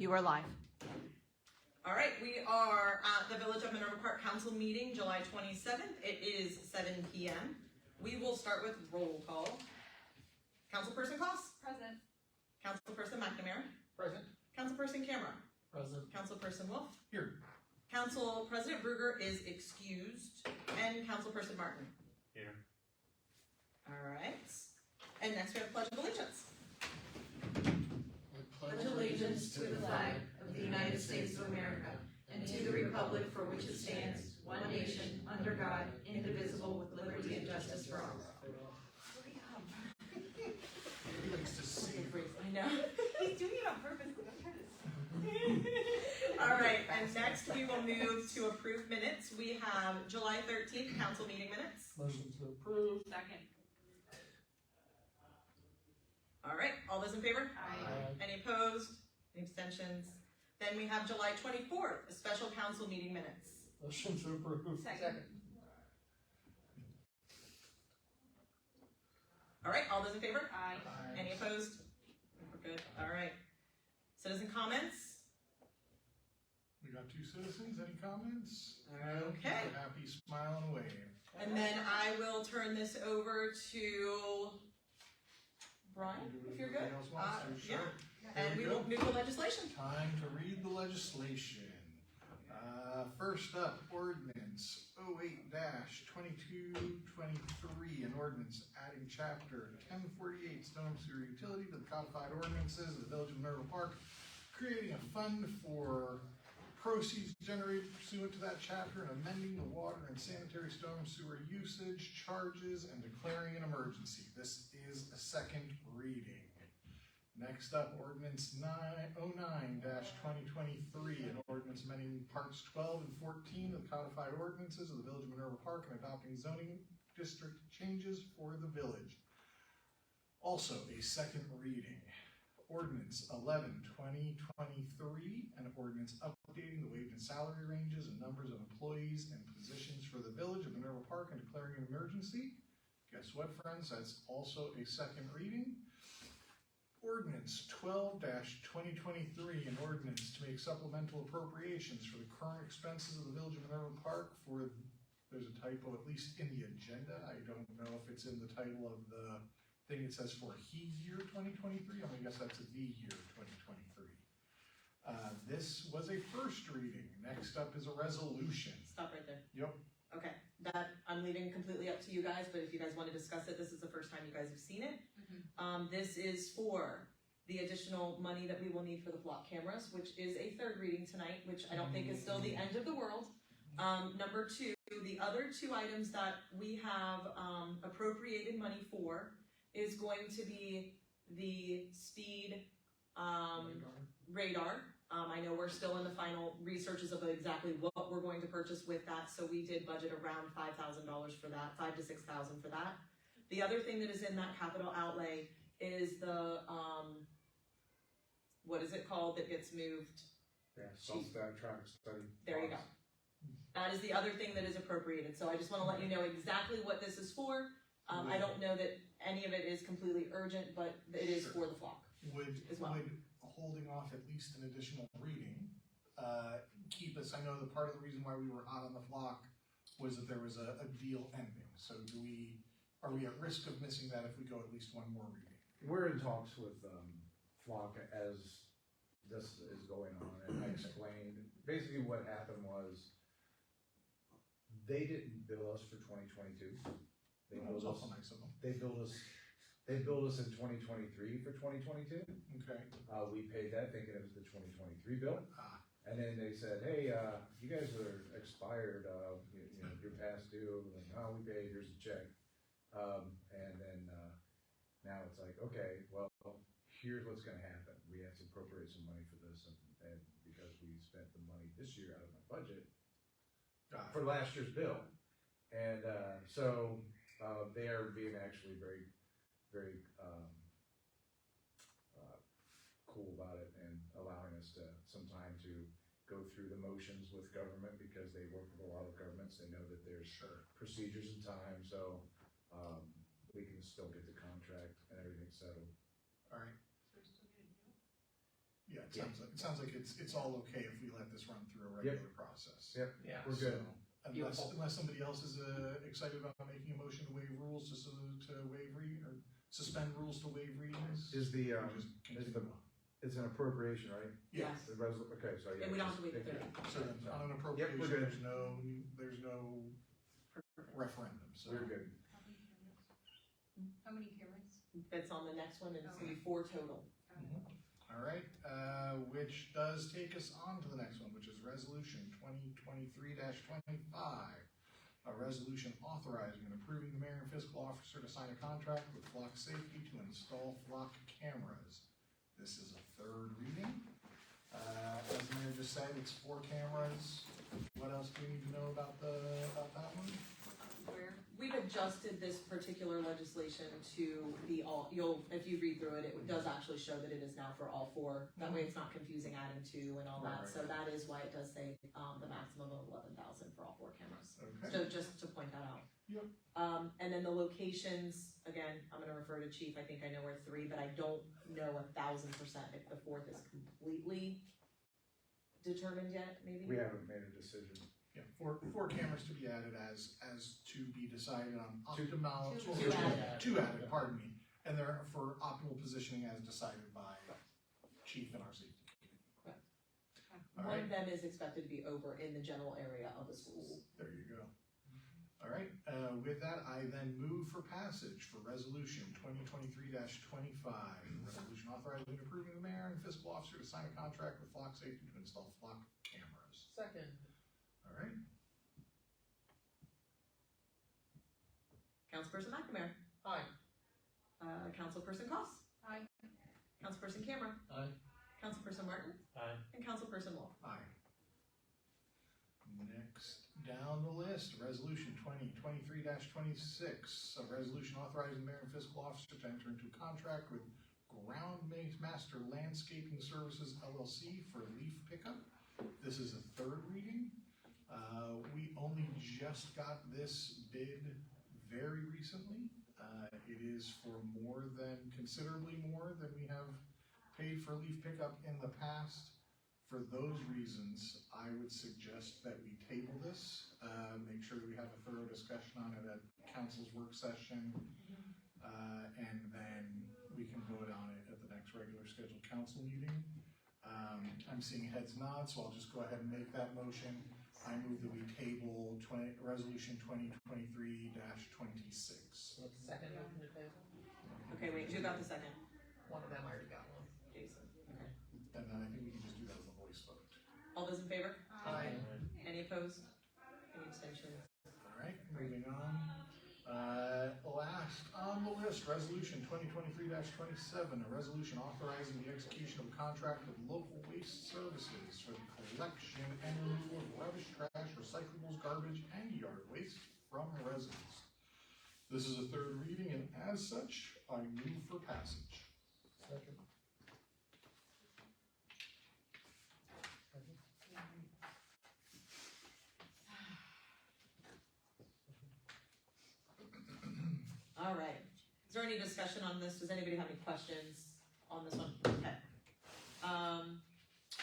You are live. All right, we are at the Village of Minerva Park Council meeting, July 27th. It is 7 p.m. We will start with roll call. Councilperson Koss? Present. Councilperson McNamara? Present. Councilperson Camera? Present. Councilperson Wolf? Here. Council President Bruger is excused. And Councilperson Martin? Here. All right. And next we have Pledge of Allegiance. Pledge allegiance to the flag of the United States of America and to the republic for which it stands, one nation, under God, indivisible, with liberty and justice for all. He likes to see. I know. He's doing it on purpose. All right, and next we will move to approve minutes. We have July 13th council meeting minutes. Motion to approve. Second. All right, all those in favor? Aye. Any opposed? Any abstentions? Then we have July 24th, a special council meeting minutes. Motion to approve. Second. All right, all those in favor? Aye. Any opposed? We're good. All right. Citizen comments? We got two citizens. Any comments? Okay. Happy, smile and wave. And then I will turn this over to Brian, if you're good. Anybody else wants to? Yeah. Sure. And we Here will move to legislation. Time to read the legislation. First up, ordinance 08-2223, an ordinance adding chapter 1048 storm sewer utility to the codified ordinances of the Village of Minerva Park, creating a fund for proceeds generated pursuant to that chapter and amending the water and sanitary storm sewer usage charges and declaring an emergency. This is a second reading. Next up, ordinance 09-2023, an ordinance amending parts 12 and 14 of the codified ordinances of the Village of Minerva Park and adopting zoning district changes for the village. Also a second reading. Ordinance 11-2023, an ordinance updating the wage and salary ranges and numbers of employees and positions for the Village of Minerva Park and declaring an emergency. Guess what, friends? That's also a second reading. Ordinance 12-2023, an ordinance to make supplemental appropriations for the current expenses of the Village of Minerva Park for, there's a typo at least in the agenda. I don't know if it's in the title of the thing. It says for he year 2023. I'm gonna guess that's the year 2023. This was a first reading. Next up is a resolution. Stop right there. Yep. Okay, that I'm leaving completely up to you guys, but if you guys want to discuss it, this is the first time you guys have seen it. This is for the additional money that we will need for the flock cameras, which is a third reading tonight, which I don't think is still the end of the world. Number two, the other two items that we have appropriated money for is going to be the speed radar. I know we're still in the final researches of exactly what we're going to purchase with that, so we did budget around $5,000 for that, $5,000 to $6,000 for that. The other thing that is in that capital outlay is the, what is it called that gets moved? Yeah, self-static traffic study. There you go. That is the other thing that is appropriated, so I just want to let you know exactly what this is for. I don't know that any of it is completely urgent, but it is for the flock. Would holding off at least an additional reading keep us? I know that part of the reason why we were out on the flock was that there was a deal ending. So are we at risk of missing that if we go at least one more reading? We're in talks with Flock as this is going on, and I explained basically what happened was they didn't bill us for 2022. They billed us. Nice of them. They billed us in 2023 for 2022. Okay. We paid that thinking it was the 2023 bill. And then they said, hey, you guys are expired, you're past due. Like, oh, we paid, here's a check. And then now it's like, okay, well, here's what's gonna happen. We have to appropriate some money for this, and because we spent the money this year out of my budget for last year's bill. And so they are being actually very, very cool about it and allowing us some time to go through the motions with government, because they work with a lot of governments. They know that there's procedures and time, so we can still get the contract and everything settled. All right. Yeah, It sounds like it's all okay if we let this run through a regular process. Yep. Yeah. We're good. So, unless somebody else is excited about making a motion to waive rules to waive or suspend rules to waive readings. Is the, we just continue on. it's an appropriation, right? Yes. The okay, so yeah. And we don't have to wait the 30. So then on an Yep, appropriation, we're good. there's no Perfect. referendum, so. We're good. How many cameras? It's on the next one, and it's gonna be 4 total. All right, which does take us on to the next one, which is resolution 2023-25. A resolution authorizing and approving the mayor and fiscal officer to sign a contract with Flock Safety to install Flock cameras. This is a third reading. As the mayor just said, it's 4 cameras. What else do we need to know about that one? Where? We've adjusted this particular legislation to be if you read through it, it does actually show that it is now for all 4. That way it's not confusing adding 2 and all that. Right. So that is why it does say, the maximum of 11,000 for all 4 cameras. Okay. So just to point that out. Yep. And then the locations, again, I'm gonna refer to Chief, I think I know where 3, but I don't know 1,000% if the 4th is completely determined yet, maybe? We haven't made a decision. Yeah, 4 cameras to be added as to be decided on Two. optimal. Two added. 2 added, pardon me. And they're for optimal positioning as decided by chief and our safety committee. Correct. All One right, of them is expected to be over in the general area of the school. there you go. All right, with that, I then move for passage for resolution 2023-25. Resolution authorizing and approving the mayor and fiscal officer to sign a contract with Flock Safety to install Flock cameras. Second. All right, Councilperson McNamara. Aye. Councilperson Cost. Aye. Councilperson Cameron. Aye. Councilperson Martin. Aye. And Councilperson Wolf. aye. Next down the list, resolution 2023-26, a resolution authorizing the mayor and fiscal officer to enter into a contract with Ground Master Landscaping Services LLC for leaf pickup. This is a third reading. We only just got this bid very recently. It is for considerably more than we have paid for leaf pickup in the past. For those reasons, I would suggest that we table this, make sure that we have a thorough discussion on it at council's work session, and then we can vote on it at the next regular scheduled council meeting. I'm seeing heads nod, so I'll just go ahead and make that motion. I move that we table resolution 2023-26. Second motion to table. Okay, wait, who got the second? One of them already got one. Jason. Okay. And then I think we can just do that with a voice vote. All those in favor? Aye. Any opposed? Any abstentions? All right, moving on. Last on the list, resolution 2023-27, a resolution authorizing the execution of a contract with local waste services for the collection and removal of rubbish, trash, recyclables, garbage, and yard waste from residents. This is a third reading, and as such, I move for passage. Second. All right. Is there any discussion on this? Does anybody have any questions on this one? Okay.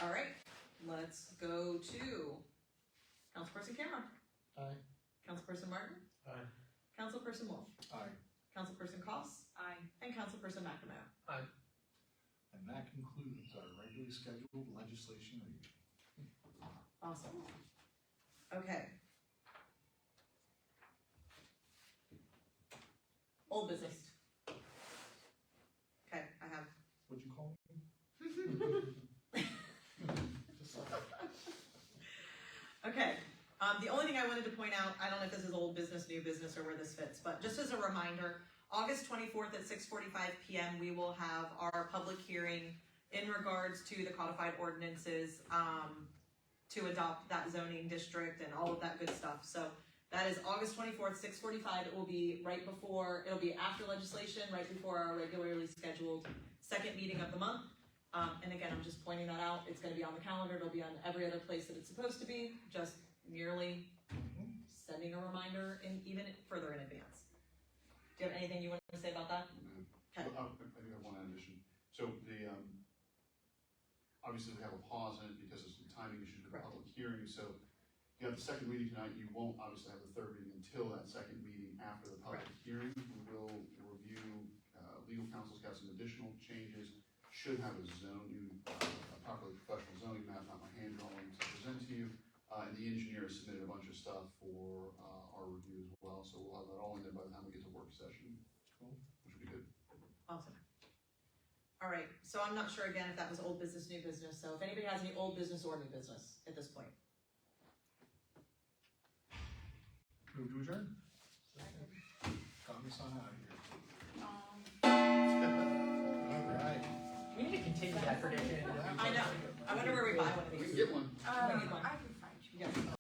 All right. Let's go to Councilperson Cameron. Aye. Councilperson Martin. Aye. Councilperson Wolf. Aye. Councilperson Cost. Aye. And Councilperson McNamara. And that concludes our regularly scheduled legislation reading. Awesome. Okay. Old business. Okay, I have. What'd you call me? Okay, the only thing I wanted to point out, I don't know if this is old business, new business, or where this fits, but just as a reminder, August 24th at 6:45 p.m. we will have our public hearing in regards to the codified ordinances to adopt that zoning district and all of that good stuff. So that is August 24th, 6:45. It will be it'll be after legislation, right before our regularly scheduled second meeting of the month. And again, I'm just pointing that out. It's going to be on the calendar. It'll be on every other place that it's supposed to be, just merely sending a reminder even further in advance. Do you have anything you want to say about that? Okay. I do have one addition. So the, obviously we have a pause in it because of some timing issues with the Correct. public hearing, so you have the second reading tonight, you won't obviously have the third reading until that second meeting after the public hearing. We will review, legal counsel's got some additional changes, should have a properly professional zoning map, not my hand drawing to present to you. And the engineer has submitted a bunch of stuff for, our review as well, so we'll have that all in there by the time we get to work session. Cool. Which will be good. Awesome. All right, so I'm not sure again if that was old business, new business, so if anybody has any old business or new business at this point. Move to adjourn. Got me son out of here. All right. We need to continue that tradition. I know, I wonder where we buy one of We these. can get one. We need one. I can find you. Yeah.